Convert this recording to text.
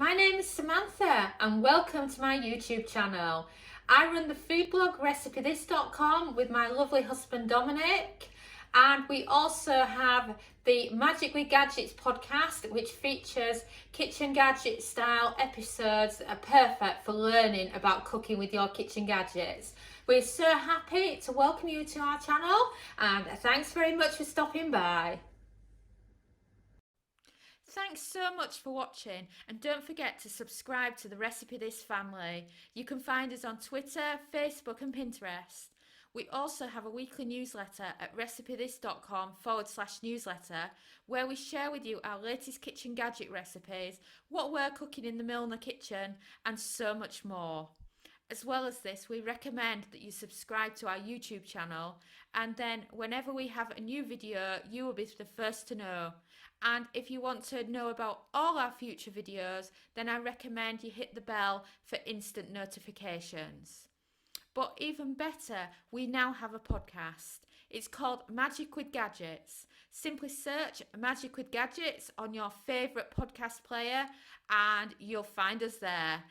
my name is Samantha and welcome to my YouTube channel. I run the food blog recipethis.com with my lovely husband Dominic, and we also have the Magic with Gadgets podcast, which features kitchen gadget style episodes that are perfect for learning about cooking with your kitchen gadgets. We're so happy to welcome you to our channel, and thanks very much for stopping by. Thanks so much for watching, and don't forget to subscribe to the Recipe This family. You can find us on Twitter, Facebook and Pinterest. We also have a weekly newsletter at recipethis.com/newsletter where we share with you our latest kitchen gadget recipes, what we're cooking in the Milner kitchen and so much more. As well as this, we recommend that you subscribe to our YouTube channel, and then whenever we have a new video, you will be the first to know. And if you want to know about all our future videos, then I recommend you hit the bell for instant notifications. But even better, we now have a podcast. It's called Magic with Gadgets. Simply search Magic with Gadgets on your favourite podcast player and you'll find us there.